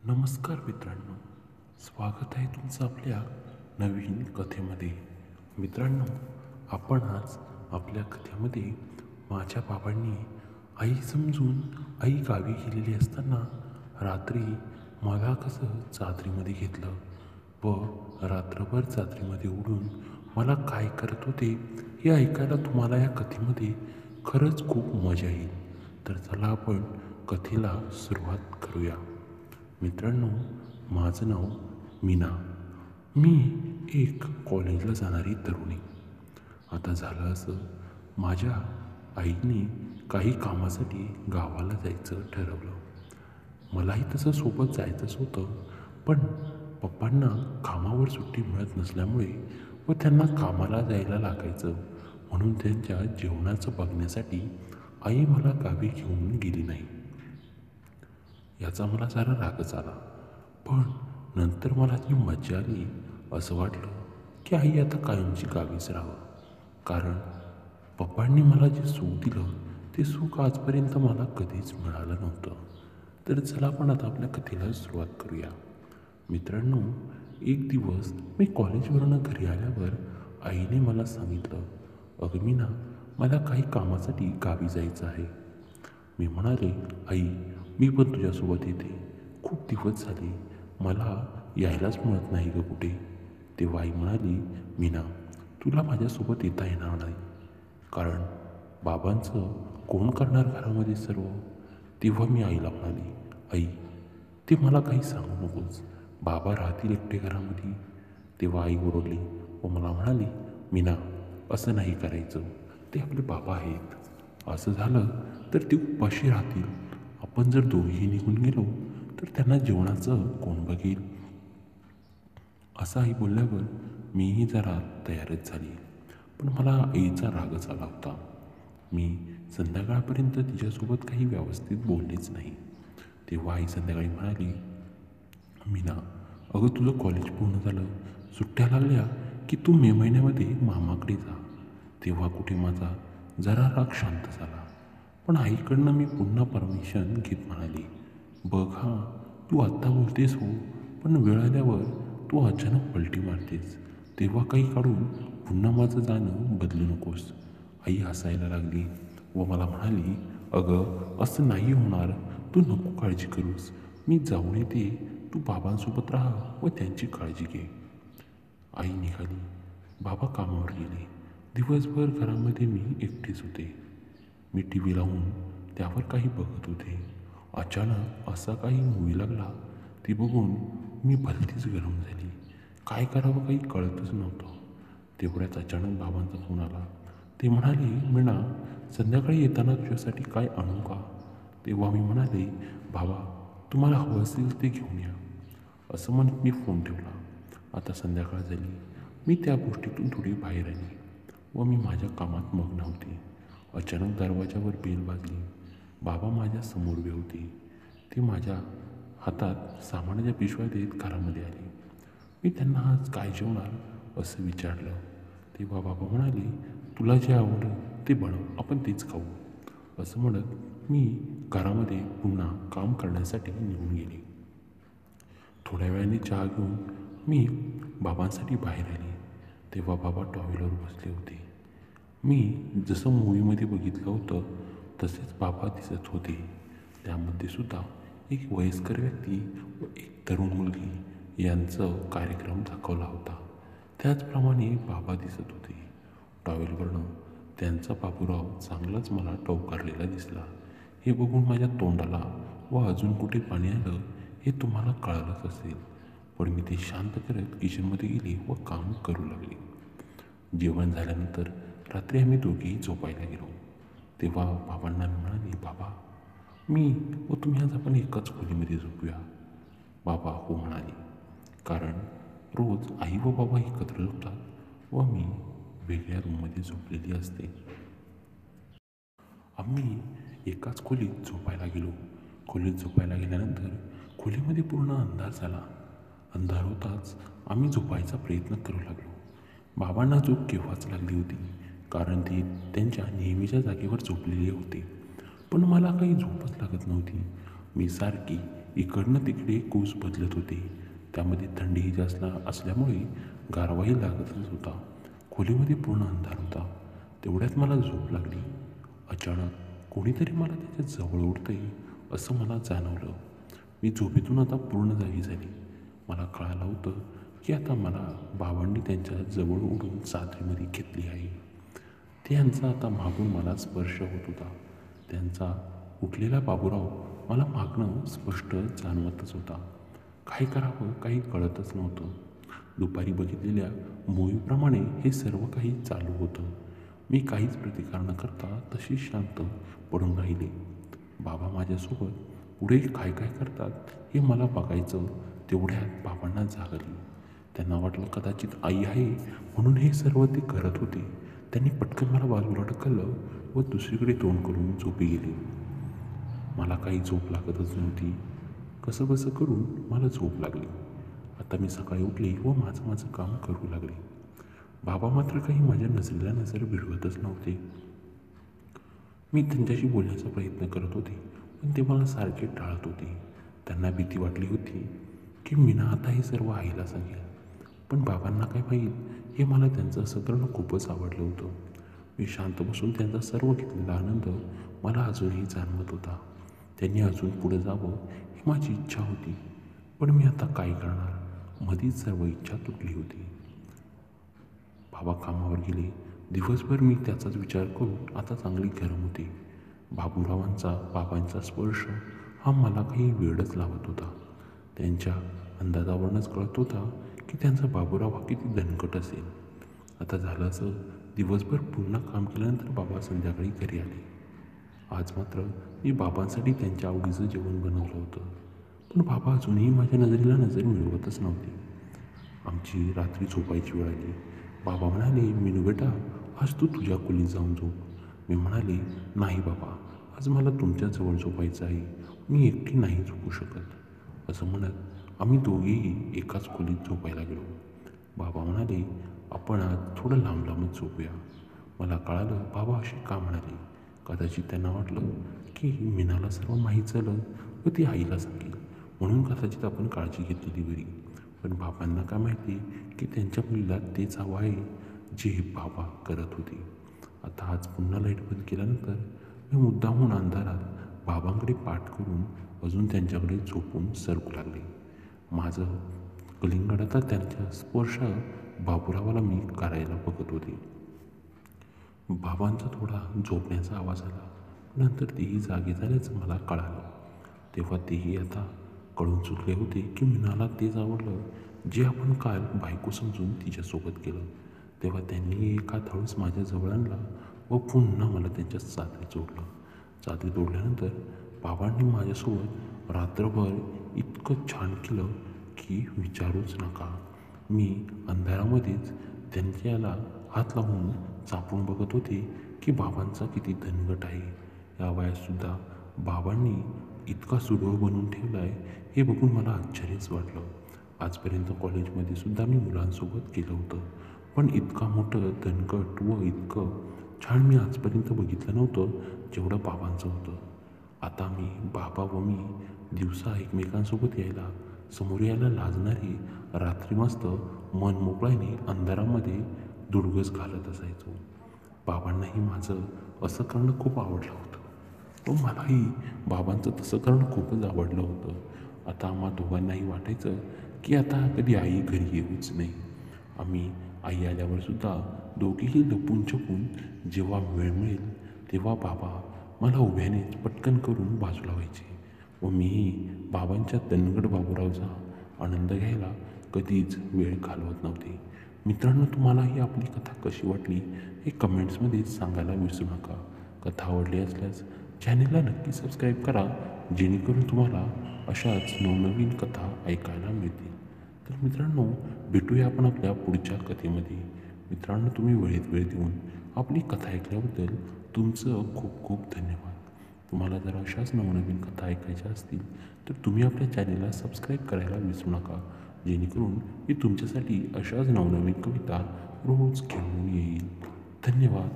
नमस्कार मित्रांनो, स्वागत आहे तुमचं आपल्या नवीन कथेमध्ये. मित्रांनो, आपण आज आपल्या कथेमध्ये माझ्या बाबांनी आई समजून आई गावी गेलेली असताना रात्री मला कसं चादरीमध्ये घेतलं व रात्रभर चादरीमध्ये उडून मला काय करत होते हे ऐकायला तुम्हाला या कथेमध्ये खरंच खूप मजा येईल. तर चला आपण कथेला सुरुवात करूया. मित्रांनो, माझं नाव मीना. मी एक कॉलेजला जाणारी तरुणी. आता झालं असं, माझ्या आईने काही कामासाठी गावाला जायचं ठरवलं. मलाही तसं सोबत जायचंच होतं, पण पप्पांना कामावर सुट्टी मिळत नसल्यामुळे व त्यांना कामाला जायला लागायचं, म्हणून त्यांच्या जेवणाचं बघण्यासाठी आई मला गावी घेऊन गेली नाही. याचा मला सारा रागच आला. पण नंतर मला ती मज्जा आली. असं वाटलं की आई आता कायमची गावीच राहावं, कारण पप्पांनी मला जे सुख दिलं ते सुख आजपर्यंत मला कधीच मिळालं नव्हतं. तर चला आपण आता आपल्या कथेला सुरुवात करूया. मित्रांनो, एक दिवस मी कॉलेजवरून घरी आल्यावर आईने मला सांगितलं, अगं मीना, मला काही कामासाठी गावी जायचं आहे. मी म्हणाले, आई, मी पण तुझ्यासोबत येते. खूप दिवस झाले, मला यायलाच मिळत नाही ग कुठे. तेव्हा आई म्हणाली, मीना, तुला माझ्यासोबत येता येणार नाही, कारण बाबांचं कोण करणार घरामध्ये सर्व. तेव्हा मी आईला म्हणाली, आई, ते मला काही सांगू नकोस, बाबा राहतील एकटे घरामध्ये. तेव्हा आई ओरडली व मला म्हणाली, मीना, असं नाही करायचं, ते आपले बाबा आहेत. असं झालं तर ते उपाशी राहतील. आपण जर दोघेही निघून गेलो तर त्यांना जेवणाचं कोण बघेल. असं आई बोलल्यावर मीही जरा तयारच झाली. पण मला आईचा रागच आला होता. मी संध्याकाळपर्यंत तिच्यासोबत काही व्यवस्थित बोललेच नाही. तेव्हा आई संध्याकाळी म्हणाली, मीना, अगं तुझं कॉलेज पूर्ण झालं, सुट्ट्या लागल्या की तू मे महिन्यामध्ये मामाकडे जा. तेव्हा कुठे माझा जरा राग शांत झाला. पण आईकडनं मी पुन्हा परमिशन घेत म्हणाली, बघ हां, तू आत्ता बोलतेस हो, पण वेळ आल्यावर तू अचानक पलटी मारतेस, तेव्हा काही काढून पुन्हा माझं जाणं बदलू नकोस. आई हसायला लागली व मला म्हणाली, अगं असं नाही होणार, तू नको काळजी करूस, मी जाऊन येते, तू बाबांसोबत राहा व त्यांची काळजी घे. आई निघाली. बाबा कामावर गेले. दिवसभर घरामध्ये मी एकटीच होते. मी टी व्ही लावून त्यावर काही बघत होते. अचानक असा काही मूवी लागला. ती बघून मी भलतीच गरम झाली. काय करावं काही कळतच नव्हतं. तेवढ्यात अचानक बाबांचा फोन आला. ते म्हणाले, मीना, संध्याकाळी येताना तुझ्यासाठी काय आणू का? तेव्हा मी म्हणाले, बाबा, तुम्हाला हवं असेल ते घेऊन या. असं म्हणत मी फोन ठेवला. आता संध्याकाळ झाली. मी त्या गोष्टीतून थोडी बाहेर आली व मी माझ्या कामात मग्न होते. अचानक दरवाजावर बेल वाजली. बाबा माझ्या समोर उभे होते. ते माझ्या हातात सामानाच्या पिशव्या देत घरामध्ये आले. मी त्यांना आज काय जेवणार असं विचारलं. तेव्हा बाबा म्हणाले, तुला जे आवडलं ते बनव, आपण तेच खाऊ. असं म्हणत मी घरामध्ये पुन्हा काम करण्यासाठी निघून गेले. थोड्या वेळाने चहा घेऊन मी बाबांसाठी बाहेर आले. तेव्हा बाबा टॉयलेटवर बसले होते. मी जसं मूवीमध्ये बघितलं होतं तसेच बाबा दिसत होते. त्यामध्ये सुद्धा एक वयस्कर व्यक्ती व एक तरुण मुलगी यांचं कार्यक्रम दाखवला होता. त्याचप्रमाणे बाबा दिसत होते. टॉवेलवरनं त्यांचा बाबूराव चांगलाच मला टवकारलेला दिसला. हे बघून माझ्या तोंडाला व अजून कुठे पाणी आलं हे तुम्हाला कळालंच असेल. पण मी ते शांत करत किचनमध्ये गेले व काम करू लागले. जेवण झाल्यानंतर रात्री आम्ही दोघेही झोपायला गेलो. तेव्हा बाबांना मी म्हणाले, बाबा, मी व तुम्ही आज आपण एकाच खोलीमध्ये झोपूया. बाबा हो म्हणाले, कारण रोज आई व बाबा एकत्र झोपतात व मी वेगळ्या रूममध्ये झोपलेली असते. आम्ही एकाच खोलीत झोपायला गेलो. खोलीत झोपायला गेल्यानंतर खोलीमध्ये पूर्ण अंधार झाला. अंधार होताच आम्ही झोपायचा प्रयत्न करू लागलो. बाबांना झोप केव्हाच लागली होती, कारण ते त्यांच्या नेहमीच्या जागेवर झोपलेले होते. पण मला काही झोपच लागत नव्हती. मी सारखी इकडनं तिकडे कूस बदलत होते. त्यामध्ये थंडीही जास्त असल्यामुळे गारवाही लागतच होता. खोलीमध्ये पूर्ण अंधार होता. तेवढ्यात मला झोप लागली. अचानक कोणीतरी मला त्याच्या जवळ ओढतंय असं मला जाणवलं. मी झोपेतून आता पूर्ण जागी झाली. मला कळालं होतं की आता मला बाबांनी त्यांच्या जवळ ओढून चादरीमध्ये घेतली आहे. त्यांचा आता मागून मला स्पर्श होत होता. त्यांचा उठलेला बाबूराव मला मागणं स्पष्ट जाणवतच होता. काय करावं काही कळतच नव्हतं. दुपारी बघितलेल्या मूवीप्रमाणे हे सर्व काही चालू होतं. मी काहीच प्रतिकार न करता तशी शांत पडून राहिले. बाबा माझ्यासोबत पुढे काय काय करतात हे मला बघायचं. तेवढ्यात बाबांना जाग आली. त्यांना वाटलं कदाचित आई आहे म्हणून हे सर्व ते करत होते. त्यांनी पटकन मला बाजूला ढकललं व दुसरीकडे तोंड करून झोपी गेले. मला काही झोप लागतच नव्हती. कसं बसं करून मला झोप लागली. आता मी सकाळी उठले व माझं काम करू लागले. बाबा मात्र काही माझ्या नजरेला नजर भिडवतच नव्हते. मी त्यांच्याशी बोलण्याचा प्रयत्न करत होते पण ते मला सारखे टाळत होते. त्यांना भीती वाटली होती की मीना आता हे सर्व आईला सांगेल. पण बाबांना काय माहीत हे मला त्यांचं असं करणं खूपच आवडलं होतं. मी शांत बसून त्यांचा सर्व घेतलेला आनंद मला अजूनही जाणवत होता. त्यांनी अजून पुढे जावं ही माझी इच्छा होती. पण मी आता काय करणार? मधीच सर्व इच्छा तुटली होती. बाबा कामावर गेले. दिवसभर मी त्याचाच विचार करून आता चांगली गरम होते. बाबांचा स्पर्श हा मला काही वेळच लावत होता. त्यांच्या अंदाजावरूनच कळत होता की त्यांचा बाबूराव हा किती दणकट असेल. आता झालं असं, दिवसभर पुन्हा काम केल्यानंतर बाबा संध्याकाळी घरी आले. आज मात्र मी बाबांसाठी त्यांच्या आवडीचं जेवण बनवलं होतं. पण बाबा अजूनही माझ्या नजरेला नजर मिळवतच नव्हते. आमची रात्री झोपायची वेळ आली. बाबा म्हणाले, मीनू बेटा आज तू तुझ्या खोलीत जाऊन झोप. मी म्हणाले, नाही बाबा, आज मला तुमच्याजवळ झोपायचं आहे. मी एकटी नाही झोपू शकत. असं म्हणत आम्ही दोघेही एकाच खोलीत झोपायला गेलो. बाबा म्हणाले, आपण आज थोडं लांब लांबच झोपूया. मला कळालं बाबा असे का म्हणाले. कदाचित त्यांना वाटलं की मीनाला सर्व माहीत झालं व ती आईला सांगेल म्हणून कदाचित आपण काळजी घेतलेली बरी. पण बाबांना काय माहिती की त्यांच्या मुलीला तेच हवं आहे जे बाबा करत होते. आता आज पुन्हा लाईट बंद केल्यानंतर मी मुद्दामहून अंधारात बाबांकडे पाठ करून अजून त्यांच्याकडे झोपून सरकू लागले. माझं कलिंगड आता त्यांच्या स्पर्श बाबुरावाला मी करायला बघत होते. बाबांचा थोडा झोपण्याचा आवाज आला. नंतर तेही जागे झाल्याचं मला कळालं. तेव्हा तेही आता कळून चुकले होते की मीनाला तेच आवडलं जे आपण काल बायको समजून तिच्यासोबत केलं. तेव्हा त्यांनी एका थळूस माझ्या जवळ आणला व पुन्हा मला त्यांच्या चादरीत जोडलं. चादरीत ओढल्यानंतर बाबांनी माझ्यासोबत रात्रभर इतकं छान केलं की विचारूच नका. मी अंधारामध्येच त्यांच्याला हात लावून चापून बघत होते की बाबांचा किती धनगट आहे. या वयातसुद्धा बाबांनी इतका सुडोळ बनवून ठेवला आहे हे बघून मला आश्चर्यच वाटलं. आजपर्यंत कॉलेजमध्ये सुद्धा मी मुलांसोबत केलं होतं पण इतका मोठं धनगट व इतकं छान मी आजपर्यंत बघितलं नव्हतं जेवढं बाबांचं होतं. आता बाबा व मी दिवसा एकमेकांसोबत समोर यायला लाजणारे रात्री मस्त मन मोकळ्याने अंधारामध्ये धुडगस घालत असायचो. बाबांनाही माझं असं करणं खूप आवडलं होतं व मलाही बाबांचं तसं करणं खूपच आवडलं होतं. आता आम्हा दोघांनाही वाटायचं की आता कधी आई घरी येऊच नाही. आम्ही आई आल्यावर सुद्धा दोघेही लपून छपून जेव्हा वेळ मिळेल तेव्हा बाबा मला उभ्यानेच पटकन करून बाजूला व्हायचे व मीही बाबांच्या दणगड बाबूरावचा आनंद घ्यायला कधीच वेळ घालवत नव्हते. मित्रांनो, तुम्हाला ही आपली कथा कशी वाटली हे कमेंट्समध्ये सांगायला विसरू नका. कथा आवडली असल्यास चॅनेलला नक्की सबस्क्राईब करा जेणेकरून तुम्हाला अशाच नवनवीन कथा ऐकायला मिळतील. तर मित्रांनो, भेटूया आपण आपल्या पुढच्या कथेमध्ये. मित्रांनो, तुम्ही वेळ देऊन आपली कथा ऐकल्याबद्दल तुमचं खूप खूप धन्यवाद. तुम्हाला जर अशाच नवनवीन कथा ऐकायच्या असतील तर तुम्ही आपल्या चॅनेलला सबस्क्राईब करायला विसरू नका जेणेकरून मी तुमच्यासाठी अशाच नवनवीन कविता रोज घेऊन येईल. धन्यवाद.